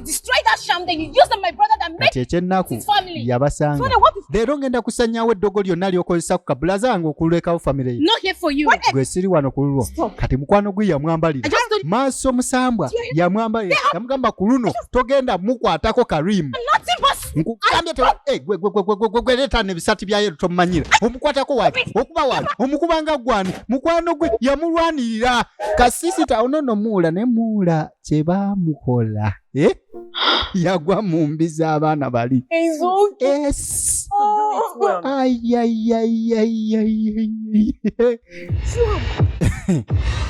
destroy that sham, then you use them, my brother, that make his family. Yabasanga. So what is Leero ngenda kusanyawo eddogo lyonna lyokozesa ku kabulaza nga okulekawo family. Not here for you. Gwe siri wano kululwo. Kati mukwano gwe yamwambalira. Maaso musambwa yamwambalira. Yamugamba ku luno togenda mukwatako Karim. Nkugambye gwe leeta n'ebisati bya yeru tomumanyira. Omukwatako wapi? Okuba wapi? Omukubanga gwani? Mukwano gwe yamulwanirira. Kasisita onono muula ne muula kye baamukola. Yagwa mu mbi z'abaana bali. Yes.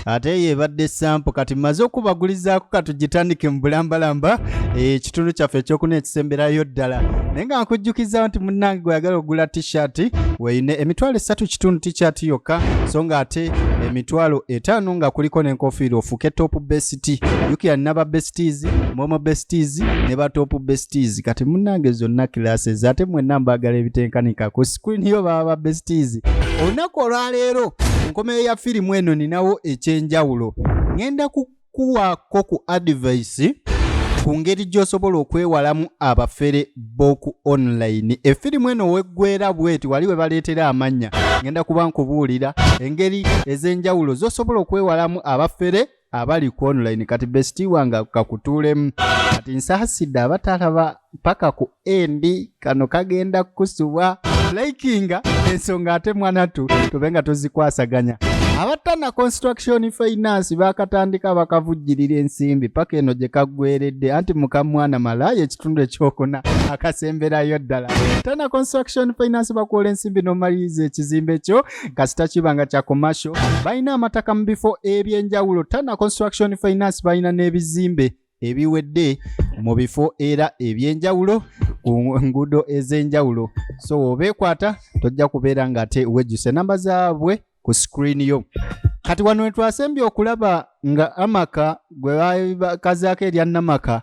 Ate yebadde sample kati maze okubagulizaako katugitandike mu bulambalamba ekitundu kyaffe ekyokuna ekisemberayo ddala naye nga nkujjukiza nti munnange gweyagala okugula t-shirt weeyine emitwalo 3 kitundu t-shirt yokka so nga ate emitwalo 5 nga kuliko n'enkofiira ofuuke top bestie yukira naba besties momo besties ne ba top besties kati munnange zonna classes ate mwenna mbaagala ebitenkanika ku screen yo baba besties olunaku olwaleero nkomeyo ya firimu eno ninawo ekyenjawulo ngenda kukuwaako ku advice ku ngeri gy'osobola okwewalamu abafere b'oku online. Effirimu eno weggwera bweti wali we baleetera amannya ngenda kuba nkubuulira engeri ez'enjawulo z'osobola okwewalamu abafere abali ku online. Kati bestie wange kakutuulemu kati nsaasidde abatalaba paka ku endi kano kagenda kusubwa likinga ensonga ate mwanatu tubenga tuzikwasaganya. Abatana construction finance bakatandika bakavujjirira ensimbi paka eno gye kaggweredde anti MUKA MALAAYA ekitundu ekyokuna akasemberayo ddala. Tana construction finance bakola ensimbi n'omaliriza ekizimbe kyo kasita kibanga kya commercial balina amataka mu bifo ebyenjawulo. Tana construction finance balina n'ebizimbe ebiwedde mu bifo era ebyenjawulo ku nguudo ez'enjawulo. So obeekwata tojja kubeera nga ate wejjuse namba zaabwe ku screen yo. Kati wano wetwasembye okulaba nga amaka gwe bakazaako erya namaka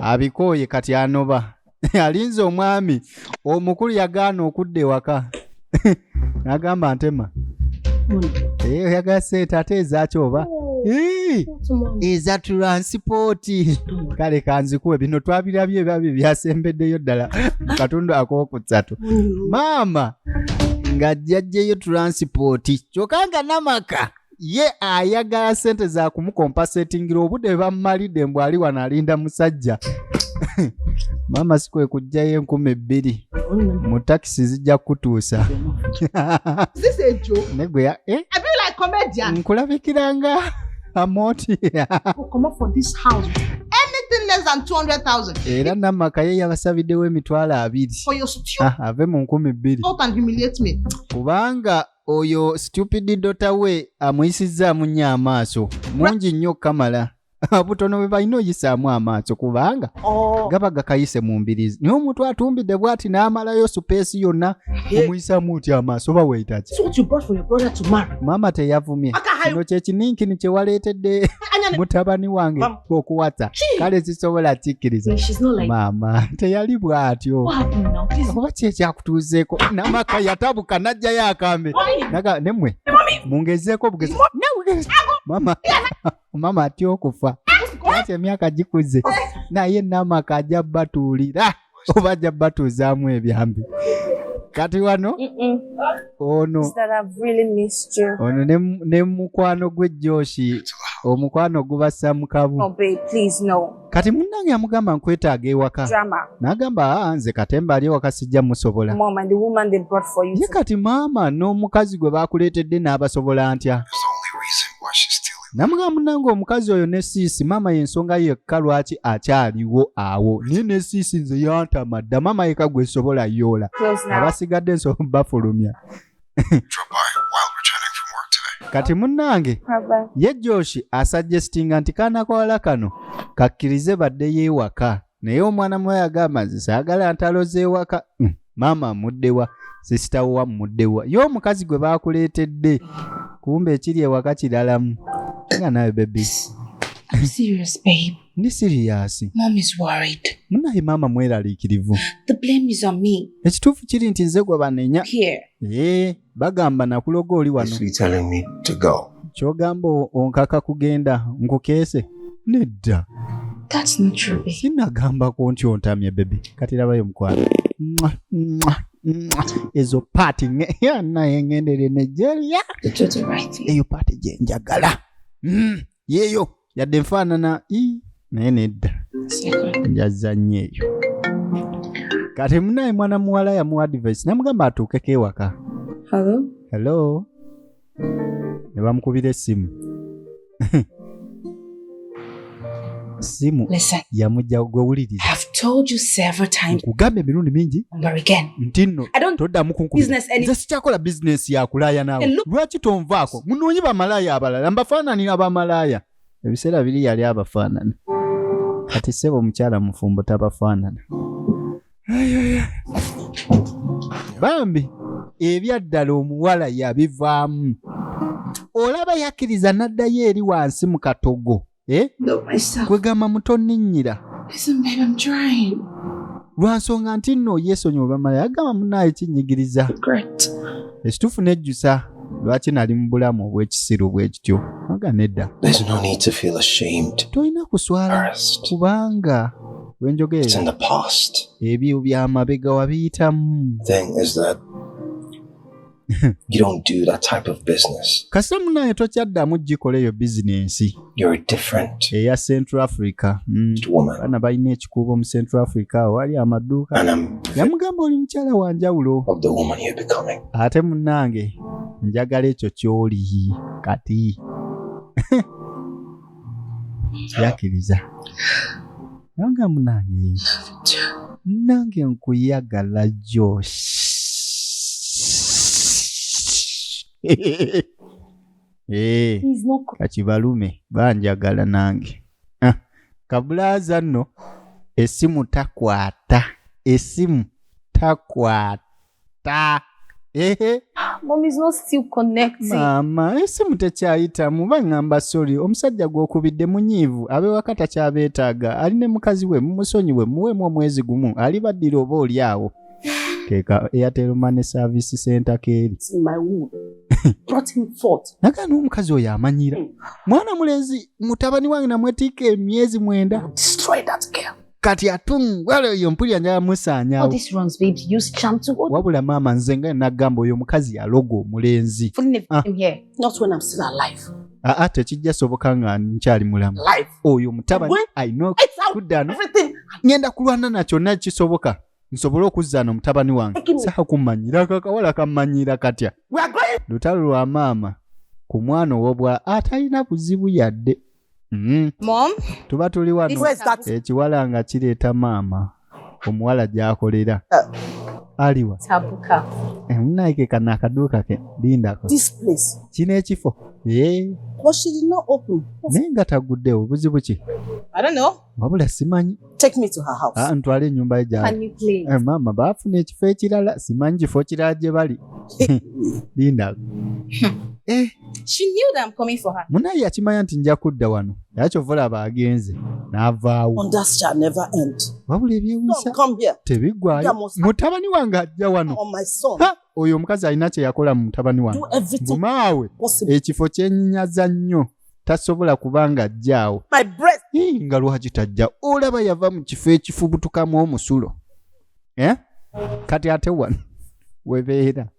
abikooye kati anoba alinze omwami omukulu yagaana okudda ewaka n'agamba ntema yagala sente ate ezakyoba eza transport kale kanzikuwe bino twabirabye ebyabi byasembeddeyo ddala mu katundu ak'okusatu maama nga jjajjeyo transport kyokka nga namaka ye ayagala sente za kumukompasetingira obudde bammalidde mbw ali wano alinda musajja maama sikwe kujjayo 2,000 mu takisi zijja kutuusa negwe nkulabikiranga amoti less than 200,000. Era namaka ye yabasabiddewo emitwalo 2 ave mu 2,000. How can humiliate me? Kubanga oyo stupid daughter we amuyisizaamu nnyo amaaso mungi nnyo kamala butono bwe balina oyisaamu amaaso kubanga gaba gakayise mu mbirizi niyo omuntu atumbidde bwati n'amalayo supeesi yonna omuyisaamu oti amaaso oba weetaki. So what you brought for your brother to marry? Maama teyavumye kino kyekininkini kye waleetedde mutabani wange okuwata kale zisobola kikkiriza. Maama teyali bw'atyo oba ki ekyakutuuzeeko namaka yatabuka n'ajjayo akambe naga nemwe mungezeeko bugezi mama atya okufa ati emyaka gikuze naye namaka ajja batuulira oba ajja batuuzaamu ebyambi kati wano ono ne mukwano gwe Joshi omukwano gubassa mu kabu kati munnange amugamba nkwetaaga ewaka n'agamba nze katemba ali ewaka sijja musobola ye kati maama n'omukazi gwe baakuleetedde n'abasobola ntya namugamba munnange omukazi oyo ne siisi maama y'ensonga yekka lwaki akyaliwo awo naye ne siisi nze yantama dda maama yeka gwe sobola yoola abasigadde ensonga bafulumya kati munnange ye Joshi asuggestinga nti kaana kawala kano kakkirize badde yeewaka naye omwana muwe yagamba nze saagala ntalo z'ewaka maama amuddewa sisitawo wamuddewa ye omukazi gwe baakuleetedde kumbe ekiri ewaka kiralamu nga nawe baby. I'm serious, babe. Ndi serious. Mom is worried. Munaye mama mweraliikirivu. The blame is on me. Ekituufu kiri nti nze gwe banenya. Here. Bagamba nakuloga oli wano. You telling me to go? Kyogamba onkaka kugenda nkukeese? Nedda. That's not true, babe. Sinagambako nti ontamye baby. Kati labayo mukwano. Ezo party naye ngendere Nigeria. You do the right thing. Eyo party gye njagala. Yeyo yadde nfaanana naye nedda. Njazanye eyo. Kati munaye mwana muwala yamuwa advice namugamba atuukeko ewaka. Hello. Ne bamukubira essimu. Simu yamujja gwewuliriza. I've told you several times. Kugambe emirundi mingi. But again. Ntino. Toddamu kunkubira. Nze sikyakola business ya kulaaya naawe. Lwaki tonvaako? Munoonye bamalaaya abalala. Mbafaanani abamalaaya. Ebiseera biri yali abafaanana. Kati ssebo omukyala mufumbo tabafaanana. Bambi ebyaddala omuwala yabivaamu. Olaba yakkiriza n'addayo eri wansi mu katogo. Kwegamba mutonninnyira. Listen, babe, I'm trying. Lwansonga nti nno yeesonyiwa bamalaaya agamba munnaayo kinyigiriza. Ekituufu nejjusa lwaki nali mu bulamu obw'ekisiru bwe kityo. Aga nedda. There's no need to feel ashamed. Tolina kuswala kubanga wenjogera. It's in the past. Ebyo by'amabega wabiyitamu. Thing is that you don't do that type of business. Kasa munaye tokyaddamu gikola eyo bizinensi. You're different. Eya Central Africa. Bana balina ekikuubo mu Central Africa wali amaduuka. Yamugamba oli mukyala wa njawulo. Of the woman you're becoming. Ate munnange njagala ekyo ky'oli kati. Yakkiriza. Nanga munnange. Nange nkuyagala Josh. Kakibalume banjagala nange. Kabulaza nno essimu takwata. Mom is not still connecting. Mama, essimu tekyayitamu baŋŋamba sorry. Omusajja gw'okubidde munyiivu abewaka takyabeetaaga. Ali ne mukazi we mumusonyiwe muweemu omwezi gumu alibaddira oba oli awo. Keka Airtel Money Service Center keeri. My womb brought him forth. Nakano omukazi oyo amanyira. Mwana mulenzi mutabani wange namwetika emyezi 9. Destroy that girl. Kati wale oyo mpulira njala musaanyawo. All this runs, babe. Use charm to hold. Wabula mama nze nga nagamba oyo omukazi yalogo omulenzi. Putting him here. Not when I'm still alive. Tekijja soboka nga nkyali mulamu. Oyo mutabani I know kuddano. Ngenda kulwana nakyo nakisoboka. Nsobola okuzzaano mutabani wange. Saha kumanyira kakawala kamanyira katya. Lutalo lwa maama ku mwana ow'obwa atalina buzibu yadde. Mom? Tuba tuli wano. Ekiwala nga kireeta maama. Omuwala gy'akolera. Aliwa. Tabuka. Munaike kana akaduuka ke. Lindako. This place. Kino ekifo. But she did not open. Naye nga taguddewo buzibu ki? I don't know. Wabula simanyi. Take me to her house. Ntwale ennyumba ye gyali. Can you please? Maama baafuna ekifo ekirala simanyi kifo kirala gye bali. Linda. She knew that I'm coming for her. Munaye yakimanya nti nja kudda wano. Yakyovula abagenze. N'avaawo. On that shall never end. Wabula ebyewuunyisa. Come here. Tebiggwayo. Mutabani wange ajja wano. On my son. Oyo omukazi alina kye yakola mu mutabani wange. Do everything. Maawe. Ekifo kyennyinyaza nnyo. Tasobola kubanga ajjaawo. My breath. Nga lwaki tajja. Olaba yava mu kifo ekifubutukamu omusulo. Kati ate wano. Webeera.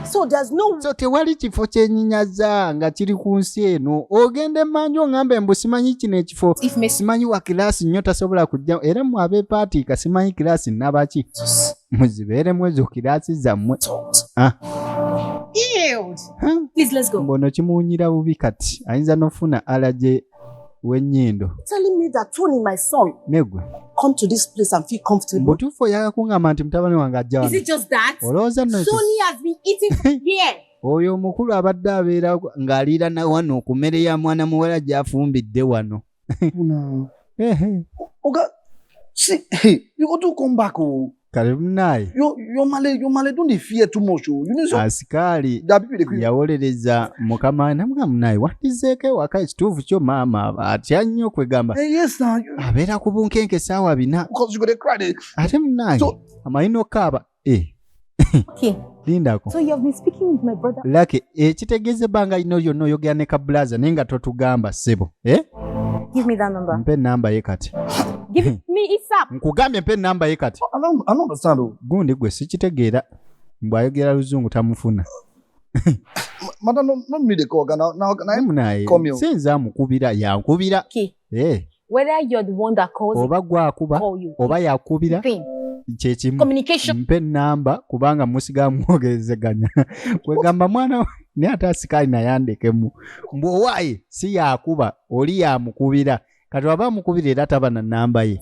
So there's no. So tewali kifo kyennyinyaza nga kiri ku nsi eno. Ogende manjo ngambe mbu simanyi kino ekifo. Simanyi wa kilasi nnyo tasobola kujja. Era mu abe party kasimanyi kilasi nabaki. Muzibeere mwezo kilasi zammwe. Please let's go. Mbono kimuwunyira bubi kati. Ayinza n'ofuna alaje w'ennyindo. Telling me that Tony, my son, Megwe. come to this place and feel comfortable. Mbutuufu oyagala kuŋŋamba nti mutabani wange ajja wano. Is it just that? Olowooza nno Tony has been eating from here. Oyo omukulu abadde abeera ng'aliira na wano ku mmere ya mwana muwala gy'afumbidde wano. Oga, see, you got to come back. Kale munaye. Your male don't fear too much. You know so. Asikaali yawolereza mukama we namugamba munaye wandizeeko ewaka ekituufu kyo maama atya nnyo kwegamba. Yes, sir. Abeera ku bunkenke essaawa 4. Because you got to cry. Ate munaye amalina okaaba. Okay. Lindako. So you have been speaking with my brother. Lake ekitegeeza ebbanga lino lyonna oyogera ne kabulaza naye nga totugamba ssebo. Give me that number. Mpe namba ye kati. Give me it's up. Nkugambye mpe namba ye kati. I don't understand. Gundi gwe sikitegeera. Mbwayogera luzungu tamufuna. Madam, not me the call. Now can I come here? Sinza mukubira yankubira. Okay. Whether you're the one that calls oba gwakuba oba yakubira chechimu communication mpe namba kubanga musiga mwogezeganya kwegamba mwana ne atasikali na yandekemu mbo wayi si yakuba oli yamukubira kati waba mukubira era tabana namba ye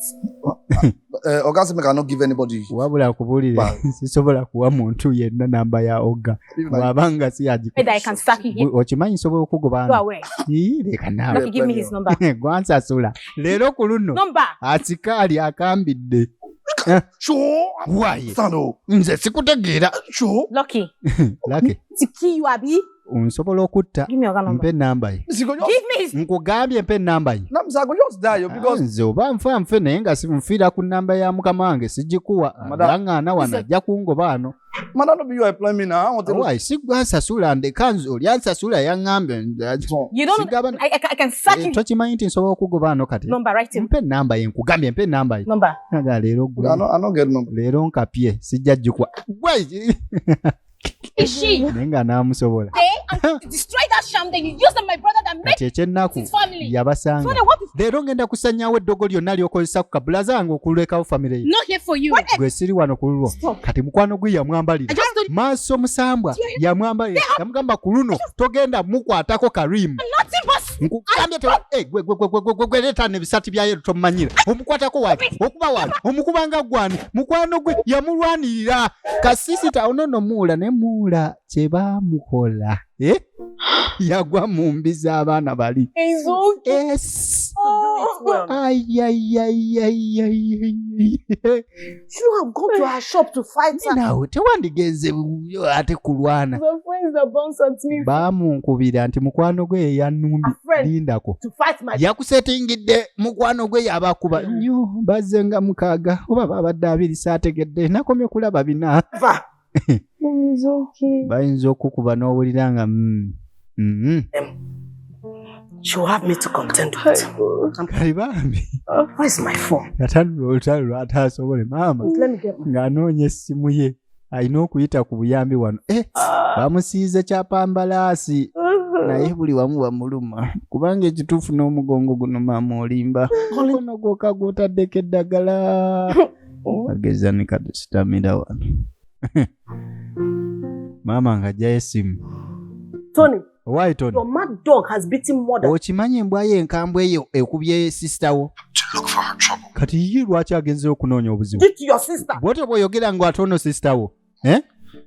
Oga me cannot give anybody. Wabula kubulire sisobola kuwa muntu yenna namba ya Oga wabanga si yaji I can sack you here. Ochimanyi sobola okugobana leka nawe give me his number. Gwansa sula lero kuluno number asikali akambidde Sure. Why? Sando. Nze sikutegeera. Sure. Lucky. Lucky. Tiki you abi. Unsobola okutta. Give me your number. Mpe namba ye. Give me his. Nkugambye mpe namba ye. Namzago just die because nze oba nfe naye nga simufira ku namba ya mukama wange sijikuwa. Ngana wana ajja kungoba ano. Madam, no be you apply me now. I want to know. Why? Sigwasasula ndekanzo lyansasula yangambe. You don't. I can sack you. Tochimanyi nti nsobola okugoba ano kati. Number right him. Mpe namba ye nkugambye mpe namba ye. Number. Naga lero gwe. I don't get number. Lero nkapye sijja jukwa. Gwe. Is she? Nenga namusobola. Destroy that sham that you used on my brother that made his family. Yabasanga. So what is Lero ngenda kusanyawo eddogo lyonna lyokozesa ku kabula zange okulekawo family. Not here for you. Gwe siri wano kululwo. Kati mukwano gwe yamwambalira. Maaso musambwa yamwambalira. Yamugamba ku luno togenda mukwatako Karim. Nkugambye gwe leta nebisati bya yeru tomanyira. Omukwatako wali. Okuba wali. Omukubanga gwani. Mukwano gwe yamulwanirira. Kasisita onono muula ne muula cheba mukola. Yagwa mu mbi z'abaana bali. Yes. Ay. You have gone to her shop to fight her. Nawe tewandigenze ate kulwana. The friends that bounce at me. Bamunkubira nti mukwano gwe yanumbi lindako. To fight my Yakusetingidde mukwano gwe yabakuba nnyo bazenga mukaaga oba babadde abiri saategedde nakomye kulaba bina. It's okay. Bayinza okukuba n'owulira nga she'll have me to contend with. kali bambi. Where's my phone? Yatanula olutalo lw'ataasobole maama Let me get my ng'anoonya essimu ye alina okuyita ku buyambi wano. Bamusiize kyapambalaasi naye buli wamu bamuluma kubanga ekituufu n'omugongo guno maama olimba mukono gwokka gw'otaddeko eddagala ageza ne katusitamira wano. Maama ng'ajjayo essimu. Tony. Why Tony? Your mad dog has beaten more than... Okimanyi embwa ye enkambwe eyo ekubye sister wo. To look for her trouble. Kati ye lwaki agenze okunoonya obuzibu? Did to your sister. Bw'otyo bw'oyogera ng'atono sister wo.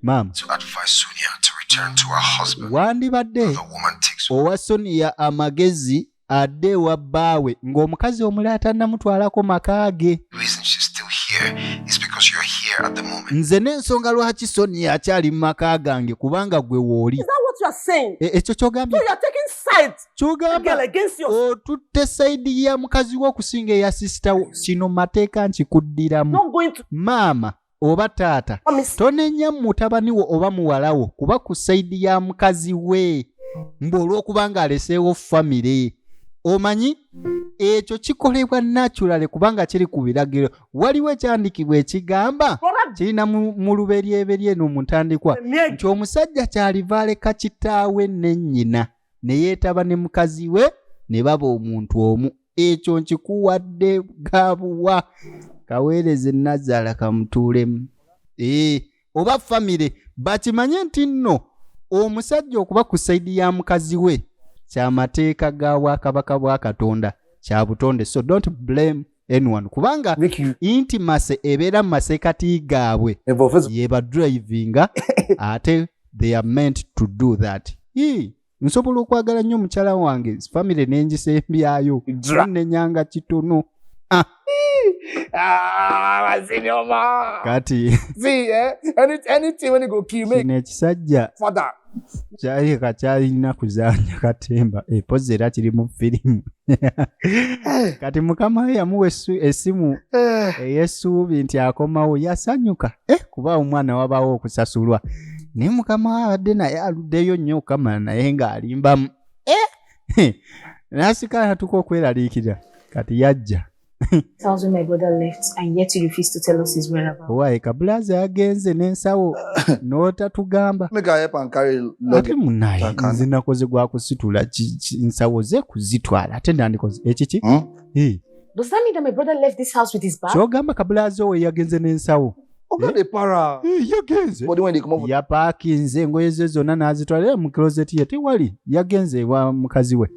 Maama. To advise Sonia to return to her husband. Wandibadde The woman takes owa Sonia amagezi adde ewa bbaawe ng'omukazi omulala tannamutwalako maka ge. The reason she's still here is because you're here at the moment. Nze n'ensonga lwaki Sonia akyali mu maka gange kubanga gwe wooli. Is that what you are saying? Ekyo ky'ogambye. So you are taking sides. Ky'ogamba against your... otutte sayidi ya mukazi wo okusinga eya sisita wo. Kino mateeka nkikuddiramu. Not going to... Maama oba taata tonenya mutabani wo oba muwala wo kuba ku sayidi ya mukazi we mbu olw'okubanga aleseewo famire. Omanyi ekyo kikolebwa naturale kubanga kiri ku biragiro. Waliwo ekyandikibwa ekigamba kirina mu luberyeberye n'omutandikwa nti omusajja kyaliva aleka kitaawe ne nnyina ne yeetaba ne mukazi we ne baba omuntu omu. Ekyo nkikuwadde gabuwa kaweereze Nazaala kamutuulemu. Oba famire bakimanye nti nno omusajja okuba ku sayidi ya mukazi we kyamateeka ga Bwakabaka bwa Katonda kya butonde. So don't blame anyone kubanga intimacy ebeera mu maseekati gaabwe yeba drivinga ate they are meant to do that. Nsobola okwagala nnyo mukyala wange famire n'engisembyayo nenyanga kitono. Kati see, anything when you go kill me. Kino ekisajja Father. kyali kakyalina kuzaanya katemba epozi era kiri mu firimu. Kati mukama we yamuwa essimu ey'essuubi nti akomawo yasanyuka kuba omwana wabawo okusasulwa. Naye mukama we abadde naye aluddeyo nnyo okamala naye ng'alimbamu. Nasika tuko kweraliikira kati yajja. Tells me my brother left and yet he refused to tell us his whereabouts. Why kablaza agenze n'ensawo n'otatugamba. Make I help and carry luggage. Ate munaye nze nakoze gwa kusitula nsawo ze kuzitwala ate ndandikoze ekiki? Does that mean that my brother left this house with his bag? Kyogamba kablaza we yagenze n'ensawo. The para. Yagenze. But when they come up yapakinze engoye ze zonna n'azitwalira mu closet ye tewali yagenze wa mukazi we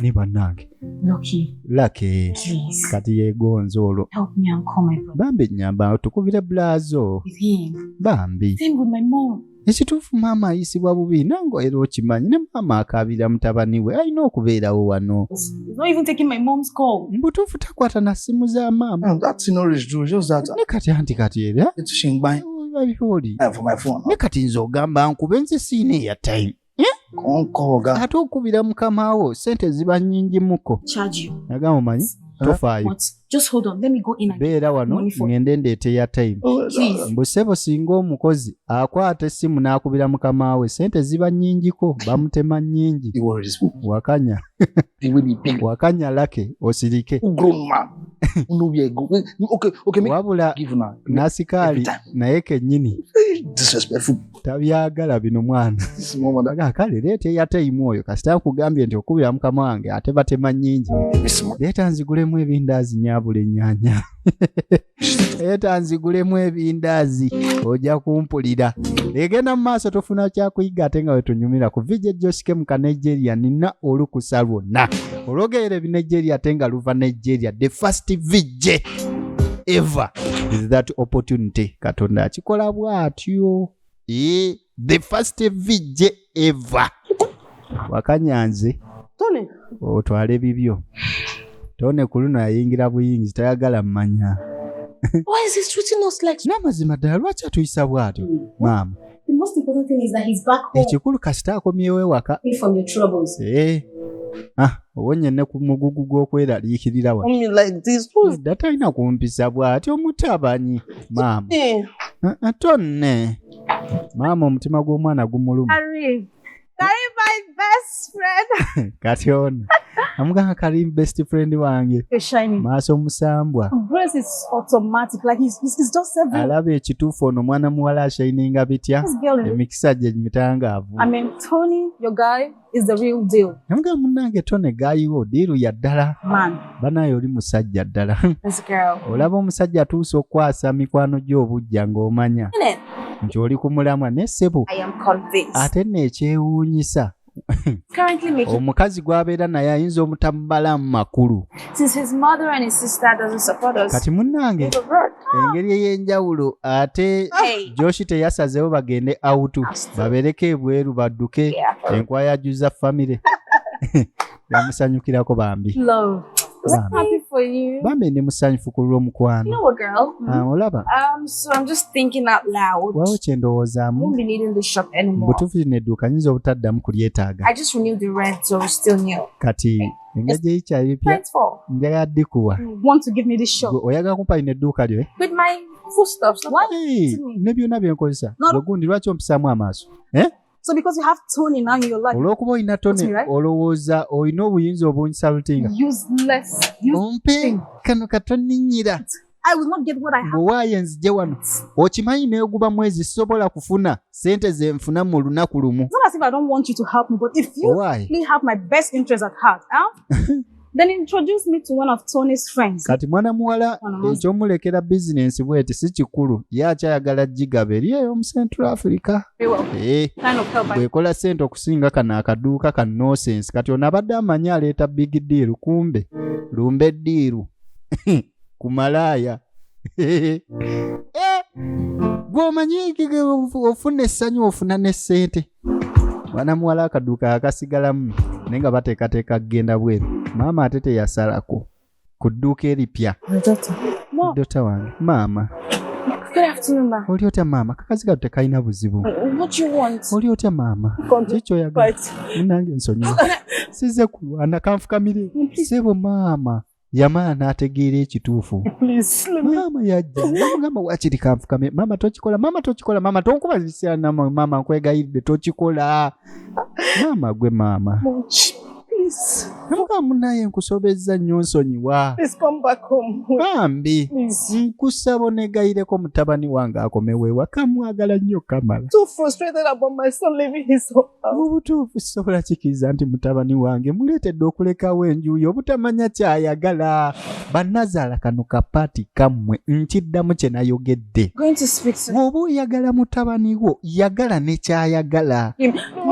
ne bannange. Lucky. Please. Kati yegonze olwo. Help me and call my brother. Bambi nyamba tukubire blazo. With him. Bambi. Same with my mom. Ekituufu maama ayisibwa bubi nango era okimanyi ne maama akaabira mutabani we alina okubeerawo wano. He's not even taking my mom's call. Mbutuufu takwata na simu za maama. that's no is true. Just that. Ne kati anti kati era. It's shingbai. Babiholi. For my phone. Ne kati nze ogamba nkube nze siina ya time. Konkoga. Ate okubira mukamawo sente ziba nnyingi muko. Charge you. Nagamba omanyi tofaayo. What? Just hold on. Let me go in and beera wano ngende ndeete ya time. Please. Mbusebo singa omukozi akwata essimu n'akubira mukama we sente ziba nnyingiko bamutema nnyingi. Wakanya. Wakanya lake osirike. Grown man. Okay, wabula nasikaali naye kennyini disrespectful. Tabyagala bino mwana. Kale leete ya time oyo kasita nkugambye nti okubira mukama wange ate batema nnyingi. Leeta nzigulemu ebindaazi nyabula ennyanya. Leeta nzigulemu ebindaazi ojja kumpulira. Egenda mu maaso tofuna kyakuyiga ate nga wetunyumira ku vije JoshK mu Nigeria nina olukusa lwonna. Olwogerera Nigeria ate nga luva Nigeria. The first vije ever is that opportunity. Katonda akikola bw'atyo. The first vije ever. Wakanyanze. Tony. Otwale bibyo. Tone kuluno yayingira buyingi tayagala mmanya. Why is he treating us like Namazima ddala lwaki atuyisa bw'atyo maama? The most important thing is that he's back home. Ekikulu kasita akomyewo ewaka. From your troubles. Owonye ne ku mugugu gw'okweraliikirira wa. like this? Data alina kumpisa bw'atyo mutabanyi maama. Tonne. Maama omutima gw'omwana gumuluma. Karim, my best friend. Kati ono. Amuganga Karim best friend wange. You're shining. Maaso musambwa. Grace is automatic. Like he's just seven. Alaba ekituufu ono mwana muwala ashininga bitya. Emikisa gye mitangaavu. I mean, Tony, your guy, is the real deal. Amuganga munnange Tony gayiwo diiru ya ddala. Man. Banaye oli musajja ddala. This girl. Olaba omusajja atuuse okwasa mikwano gy'obujja ng'omanya. Nti oli ku mulamwa ne ssebo. I am convinced. Ate n'ekyewuunyisa. Omukazi gwabeera naye ayinza omutamubala mu makulu. Since his mother and his sister doesn't support us. Kati munnange engeri ey'enjawulo ate Joshi teyasazeewo bagende out babeereko ebweru badduke enkwaya ajuza famire. Yamusanyukirako bambi. Love. I'm happy for you. Bambi ndi musanyufu ku lw'omukwano. You know what, girl? Olaba? So I'm just thinking out loud. Wawo kye ndowoozaamu. I won't be needing this shop anymore. Butuufu lino edduuka nyinza obutaddamu kulyetaaga. I just renewed the rent, so it's still new. Kati engeri eyikyali bipya njagala ddikuwa. You want to give me this shop? Oyagala kumpa lino edduuka lyo? With my foodstuffs. Ne byonna bye nkozesa. Ogundi lwaki ompisaamu amaaso? So because you have Tony now in your life. Olw'okuba olina Tony olowooza olina obuyinza obunsalutinga. Useless. Ompe kano katoninnyira. I will not get what I have. Bw'owaaye nzije wano okimanyi neeguba mwezi sisobola kufuna sente ze nfuna mu lunaku lumu. It's not as if I don't want you to help me, but if you really have my best interest at heart, then introduce me to one of Tony's friends. Kati mwana muwala ekyomulekera bizinensi bweti si kikulu ye akyayagala gigaba eri eyo mu Central Africa. Bwekola sente okusinga kano akaduuka ka nonsense kati ono abadde amanyi aleeta big deal kumbe lumbe ddiiru ku MALAAYA. Gw'omanyi ofuna essanyu ofuna ne ssente. Mwana muwala akaduuka akasigalamu naye nga bateekateeka kugenda bweru. Maama ate teyasalako ku dduuka eripya. Dota wange maama. Good afternoon, ma. Oli otya maama? Kakazi kattu tekalina buzibu. What you want? Oli otya maama? Kiki oyagala? Munnange nsonyiwa. Sizze kulwana kanfukamire. Sebo maama. Yamala n'ategeera ekituufu. Maama yajja. Namugamba waakiri kanfukame. Maama tokikola. Maama tokikola. Maama tonkubazisa maama nkwegayidde tokikola. Maama gwe maama. Please. Namuga munaye nkusobezza nnyo nsonyiwa. Please come back home. Bambi. Please. Nkusaba onegayireko mutabani wange akomewo ewaka mwagala nnyo Kamala. So frustrated about my son leaving his home. Mu butuufu sobola kikiriza nti mutabani wange muleetedde okulekawo enjuuyi obutamanya kyayagala. Bannazaala kano kapaati kammwe nkiddamu kye nayogedde. Bw'oba oyagala mutabani wo yagala ne kyayagala.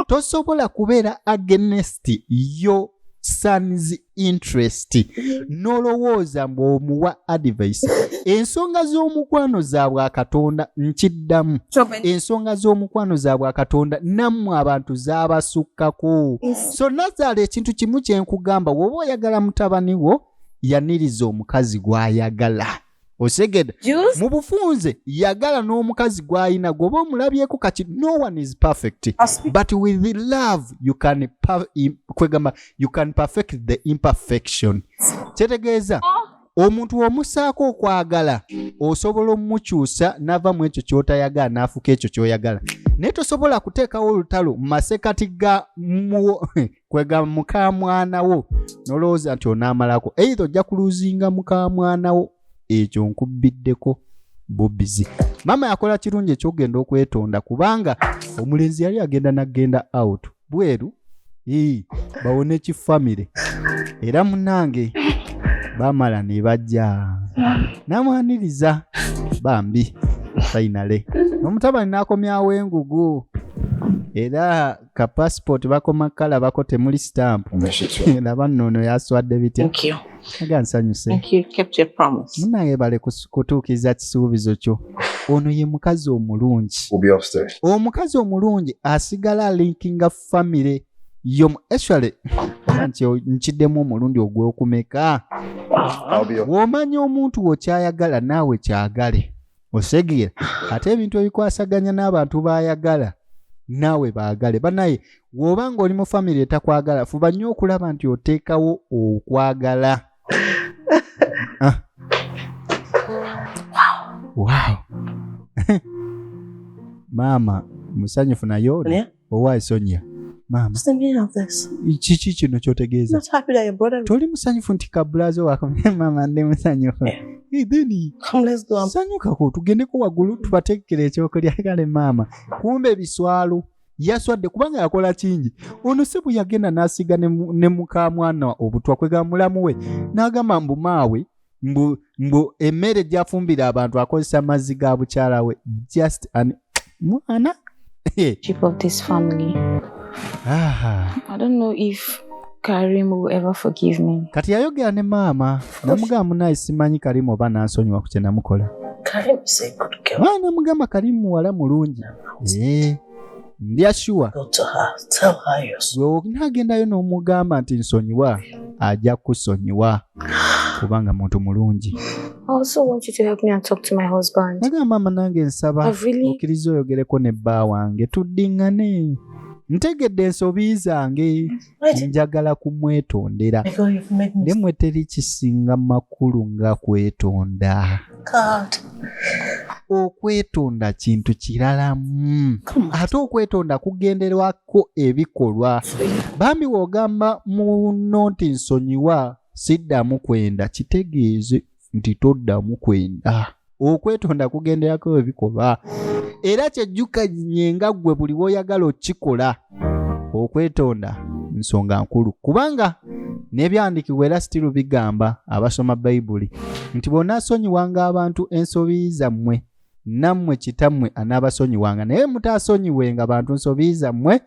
Tosobola kubeera against yo son's interest nolowooza mbw'omuwa advice. Ensonga z'omukwano za bwakatonda nkiddamu. Ensonga z'omukwano za bwakatonda nammwe abantu zaabasukkako. So nazaala ekintu kimu kye nkugamba bw'oba oyagala mutabani wo yaniriza omukazi gw'ayagala. Osegeda mu bufunze yagala n'omukazi gw'ayina gwoba omulabyeko kati no one is perfect but with the love you can perfect the imperfection. Kyetegeeza omuntu omusaako okwagala osobola omukyusa n'ava mu ekyo ky'otayagala n'afuka ekyo ky'oyagala. Naye tosobola kuteekawo olutalo mu masekati ga kwega mukamwana wo nolowooza nti onaamalako either ojja kuluzinga mukamwana wo. Ekyo nkubiddeko bubizi. Mama yakola kirungi ekyogenda okwetonda kubanga omulenzi yali agenda out bweru bawone kifamire era munange bamala ne bajja namwaniriza bambi finale omutabani n'akomyawo engugu era ka passport bakoma kala bako temuli stamp laba nnono yaswadde bitya. Agansanyuse. Thank you. Kept your promise. Munaye bale kutuukiza kisuubizo kyo. Ono ye mukazi omulungi. We'll be upstairs. Omukazi omulungi asigala linkinga family yom actually nkiddemu omulundi ogw'okumeka. W'omanya omuntu wokyayagala naawe kyagale. Osegira ate ebintu ebikwasaganya n'abantu baayagala naawe baagale. Banaye w'obanga oli mu family etakwagala fuba nnyo okulaba nti oteekawo okwagala. Wow. Mama, musanyufu nayo owa Sonia. Mama. What's the meaning of this? Kiki kino kyotegeeza? Not happy that your brother. Toli musanyufu nti kabulazo wako. Mama ndi musanyufu. Then come let's go. Sanyuka ko tugendeko waggulu tubateekere ekyokulya kale mama. Kumbe biswalu yaswadde kubanga yakola kingi. Ono sebu yagenda n'asiga ne mukamwana obutwa kwega mulamu we n'agamba mbu maawe mbu emmere gyafumbira abantu akozesa amazzi ga bukyala we just an mwana Chief of this family. I don't know if Karim will ever forgive me. Kati yayogera ne maama namugamba munaye simanyi Karimu oba nansonyiwa ku kye namukola. Karim is a good girl. Mwana mugamba Karimu muwala mulungi. Ndi ashuwa. Go to her. Tell her yourself. Nagendayo n'omugamba nti nsonyiwa ajja kusonyiwa kubanga muntu mulungi. I also want you to help me and talk to my husband. Nagamba mama nange nsaba okkiriza oyogereko ne bba wange tuddiŋŋane. Ntegedde ensobi zange njagala kumwetondera. Nemwe teri kisinga makulu nga kwetonda. Okwetonda kintu kirala. Ate okwetonda kugenderwako ebikolwa. Bambi w'ogamba muno nti nsonyiwa siddamu kwenda kitegeeze nti toddamu kwenda. Okwetonda kugenderako ebikolwa. Era kyejjuka nyenga gwe buli w'oyagala okikola. Okwetonda nsonga nkulu kubanga n'ebyandikibwa era still bigamba abasoma Bayibuli nti bonna asonyiwanga abantu ensobi zammwe nammwe kitammwe anaabasonyiwanga naye mutaasonyiwenga bantu nsobi zammwe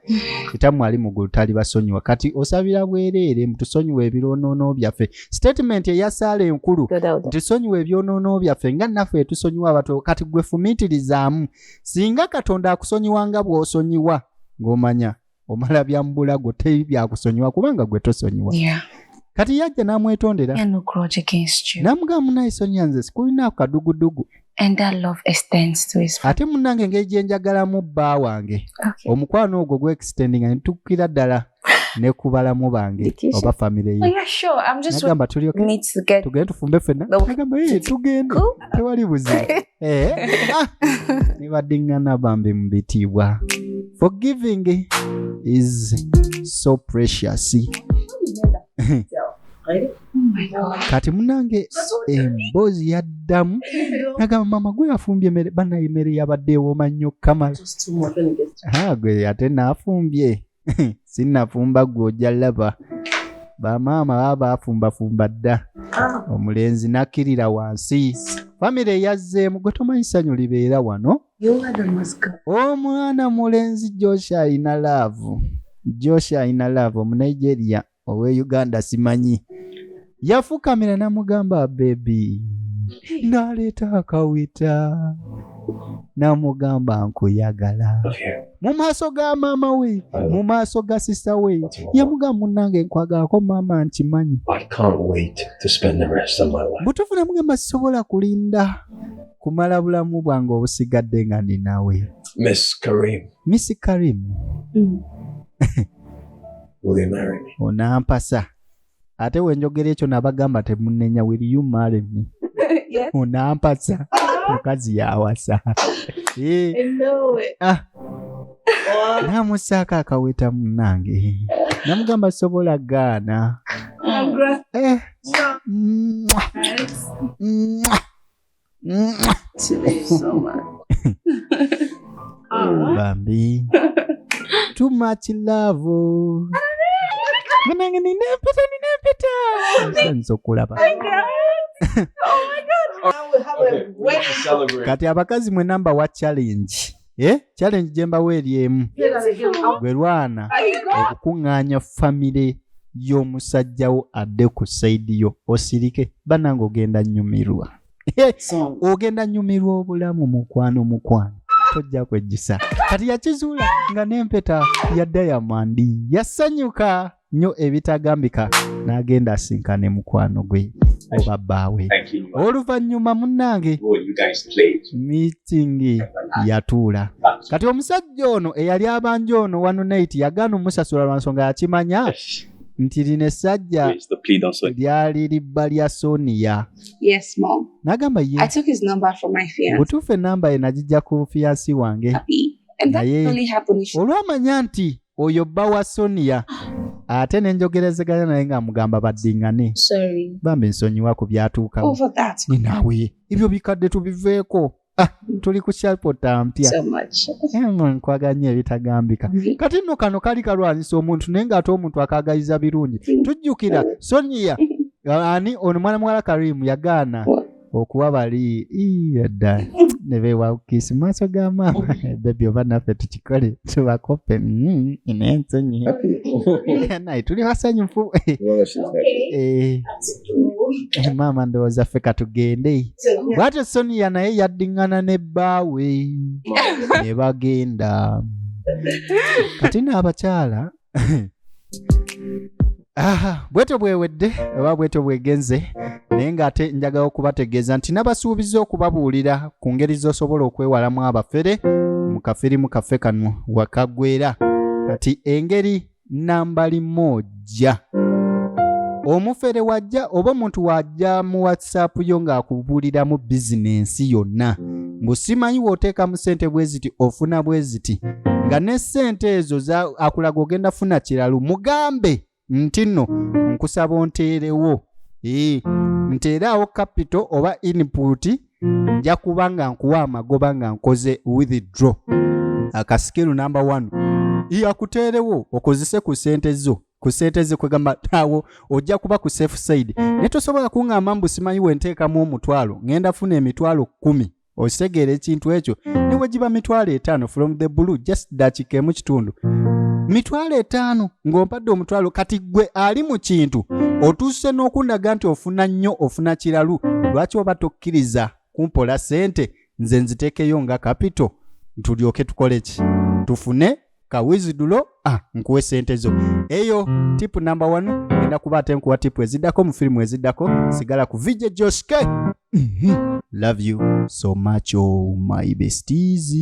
kitammwe ali mu ggulu talibasonyiwa. Kati osabira bwereere mutusonyiwe ebiroonono byaffe. Statement eyasaala enkulu ntusonyiwe ebyonoono byaffe nga naffe tusonyiwa abato. Kati gwe fumiitirizaamu singa Katonda akusonyiwanga bw'osonyiwa ng'omanya omala byambulago teri byakusonyiwa kubanga gwe tosonyiwa. Kati yajja n'amwetondera. Namugamba munaye Sonia nze sikulinaako kadugudugu. And that love extends to his family. Ate munnange engeri gye njagalamu bba wange. Omukwano ogwo gwe-extendinga ne tukkira ddala ne kubalamu bange oba famire ye. Yeah, sure. I'm just nagamba tuli okay. Tugende tufumbe ffenna. Nagamba tugende. Tewali buzibu. Nibaddiŋŋana bambi mu bitiibwa. Forgiving is so precious. Kati munange emboozi yaddamu nagamba mama gwe afumbye emmere banaye emmere yabadde ewooma nnyo kamala gwe ate naafumbye sinnafumba gwe ojja laba bamaama baba bafumbafumba dda omulenzi nakkirira wansi famire yazzeemu gwe tomanyi ssanyu libeera wano omwana mulenzi Josh ayina laavu Omunigeria owe Uganda simanyi yafukamira namugamba baby n'aleeta akawita namugamba nkuyagala mu maaso ga maama we mu maaso ga sista we yamugamba munnange nkwagalako maama nkimanyi butuufu namugamba sisobola kulinda kumala bulamu bwange obusigadde nga ndi nawe Miss Karim onampasa ate wenjogera ekyo nabagamba temunenya will you marry me onampasa mukazi yawasa namusaako akaweta munnange namugamba sobola gaana bambi too much love munange ninempeta nsokulaba kati abakazi mwe namba wa challenge challenge jembawe eryemu gwe lwana okukuŋŋaanya famire y'omusajjawo adde ku saidi yo osirike banange ogenda nnyumirwa ogenda nnyumirwa obulamu mukwano tojja kwejjisa kati yakizuula nga n'empeta ya Diamond yasanyuka nnyo ebitagambika n'agenda asinkane mukwano gwe oba bbaawe oluvannyuma munnange meeting yatuula kati omusajja ono eyali abanja ono one night yagaana omusasula lwa nsonga yakimanya nti lino essajja lyali libba lya Sonia. Yes, Mom. Nagamba ye. I took his number from my fiancé. Butuufu enamba ye nagijja ku fiancé wange. And that only happened. Olwamanya nti oyo bba wa Sonia ate nenjogerezeganya naye nga mugamba baddingane. Sorry. Bambi nsonyiwa ku byatuuka. Over that. Ninawe ebyo bikadde tubiveeko. Tuli ku shalpota mpya. So much. Nkwaganya ebitagambika. Kati nno kano kali kalwanyisa omuntu naye ng'ate omuntu akagayiza birungi. Tujjukira Sonia ani ono mwana muwala Karim yagaana okuwa bali yadda ne beewakisa mu maaso ga maama bebi oba naffe tukikole tubakope inensonyi naye tuli basanyufu maama ndowooza ffe katugende bwatyo Sonia naye yaddingana ne bbaawe ne bagenda kati n'abakyala bwetyo bwewedde oba bwetyo bwegenze naye ng'ate njagala okubategeeza nti nabasuubiza okubabuulira ku ngeri z'osobola okwewalamu abafere mu kafirimu kaffe kano wakagwera kati engeri nambali moja omufere wajja oba omuntu wajja mu WhatsApp yo ng'akubuuliramu bizinensi yonna ng'osimanyi w'oteekamu ssente bwe ziti ofuna bwe ziti nga ne ssente ezo akulaga ogenda funa kiralu mugambe nti nno nkusaba onteerewo nteerawo capital oba input nja kuba nga nkuwa amagoba nga nkoze withdraw akasikiru number 1 akuteerewo okozese ku ssente zo ku ssente ze kwegamba tawo ojja kuba ku safe side naye tosobola kuŋŋamba mbu simanyi wenteekamu omutwalo ngenda funa emitwalo 10 osegera ekintu ekyo ne bwe giba mitwalo 5 from the blue just dakiika emu kitundu mitwalo 5 ng'ompadde omutwalo kati gwe ali mu kintu otuuse n'okundaga nti ofuna nnyo ofuna kiralu lwaki oba tokkiriza kumpola ssente nze nziteekeyo nga kapito tulyoke tukole ki tufune kawizidulo nkuwe ssente zo eyo tipu number 1 genda kuba ate nkuwa tipu eziddako mu firimu eziddako sigala ku VJ JoshK. Love you so much, oh my besties.